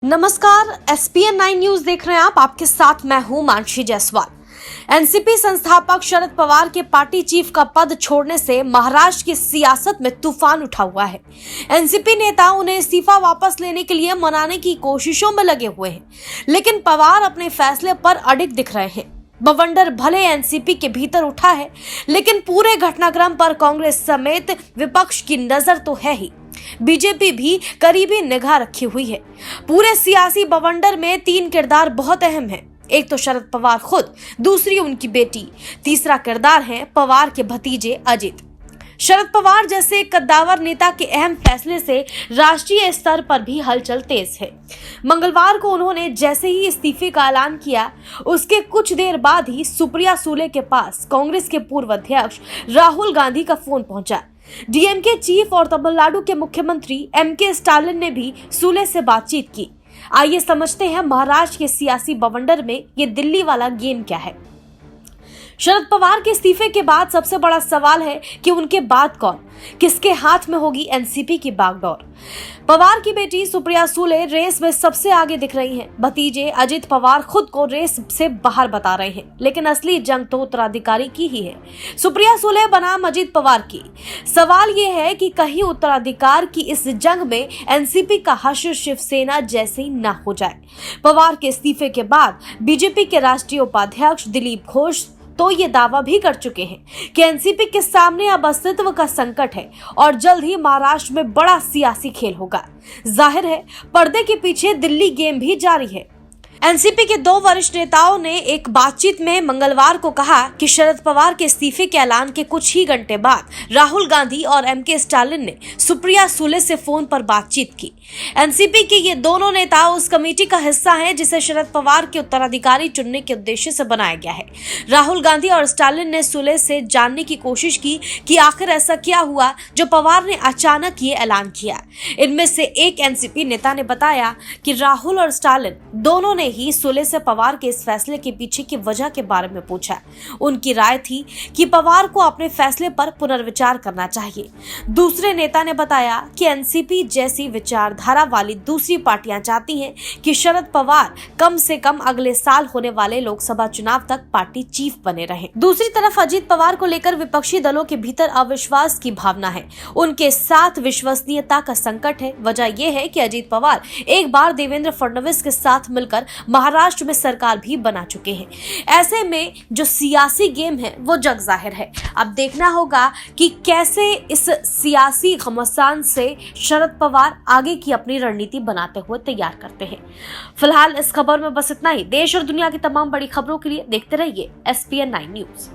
नमस्कार, SPN 9 news देख रहे हैं आप। आपके साथ मैं हूं मानसी जायसवाल। एनसीपी संस्थापक शरद पवार के पार्टी चीफ का पद छोड़ने से महाराष्ट्र की सियासत में तूफान उठा हुआ है। एनसीपी नेता उन्हें इस्तीफा वापस लेने के लिए मनाने की कोशिशों में लगे हुए हैं, लेकिन पवार अपने फैसले पर अडिग दिख रहे हैं। बवंडर भले एनसीपी के भीतर उठा है, लेकिन पूरे घटनाक्रम पर कांग्रेस समेत विपक्ष की नजर तो है ही। बीजेपी भी करीबी निगाह रखी हुई है। पूरे सियासी बवंडर में 3 किरदार बहुत अहम हैं। एक तो शरद पवार खुद, दूसरी उनकी बेटी, तीसरा किरदार है पवार के भतीजे अजित। शरद पवार जैसे कद्दावर नेता के अहम फैसले से राष्ट्रीय स्तर पर भी हलचल तेज है। मंगलवार को उन्होंने जैसे ही इस्तीफे का ऐलान किया, उसके कुछ देर बाद ही सुप्रिया सुले के पास कांग्रेस के पूर्व अध्यक्ष राहुल गांधी का फोन पहुंचा। डीएमके चीफ और तमिलनाडु के मुख्यमंत्री एमके स्टालिन ने भी सुले से बातचीत की। आइए समझते हैं महाराष्ट्र के सियासी बवंडर में ये दिल्ली वाला गेम क्या है। शरद पवार के इस्तीफे के बाद सबसे बड़ा सवाल है कि उनके बाद कौन, किसके हाथ में होगी एनसीपी की बागडोर। पवार की बेटी सुप्रिया सुले रेस में सबसे आगे दिख रही हैं। भतीजे अजित पवार खुद को रेस से बाहर बता रहे हैं, लेकिन असली जंग तो उत्तराधिकारी की ही है। सुप्रिया सुले बनाम अजित पवार की। सवाल ये है कि कहीं उत्तराधिकार की इस जंग में एनसीपी का हश्र शिवसेना जैसे ही ना हो जाए। पवार के इस्तीफे के बाद बीजेपी के राष्ट्रीय उपाध्यक्ष दिलीप घोष तो ये दावा भी कर चुके हैं कि एनसीपी के सामने अब अस्तित्व का संकट है और जल्द ही महाराष्ट्र में बड़ा सियासी खेल होगा। जाहिर है, पर्दे के पीछे दिल्ली गेम भी जारी है। एनसीपी के 2 वरिष्ठ नेताओं ने एक बातचीत में मंगलवार को कहा कि शरद पवार के इस्तीफे के ऐलान के कुछ ही घंटे बाद राहुल गांधी और एमके स्टालिन ने सुप्रिया सुले से फोन पर बातचीत की। एनसीपी के ये दोनों नेता उस कमेटी का हिस्सा हैं जिसे शरद पवार के उत्तराधिकारी चुनने के उद्देश्य से बनाया गया है। राहुल गांधी और स्टालिन ने सुले से जानने की कोशिश की कि आखिर ऐसा क्या हुआ जो पवार ने अचानक ये ऐलान किया। इनमें से एक एनसीपी नेता ने बताया कि राहुल और स्टालिन दोनों ने ही सुले से पवार के इस फैसले के पीछे की वजह के बारे में पूछा। उनकी राय थी कि पवार को अपने फैसले पर पुनर्विचार करना चाहिए। दूसरे नेता ने बताया कि एनसीपी जैसी विचारधारा वाली दूसरी पार्टियां चाहती हैं कि शरद पवार कम से कम अगले साल होने वाले लोकसभा चुनाव तक पार्टी चीफ बने रहें। दूसरी तरफ अजित पवार को लेकर विपक्षी दलों के भीतर अविश्वास की भावना है। उनके साथ विश्वसनीयता का संकट है। वजह यह है कि अजित पवार एक बार देवेंद्र फडणवीस के साथ मिलकर महाराष्ट्र में सरकार भी बना चुके हैं। ऐसे में जो सियासी गेम है वो जग जाहिर है। अब देखना होगा कि कैसे इस सियासी घमासान से शरद पवार आगे की अपनी रणनीति बनाते हुए तैयार करते हैं। फिलहाल इस खबर में बस इतना ही। देश और दुनिया की तमाम बड़ी खबरों के लिए देखते रहिए SPN 9 न्यूज।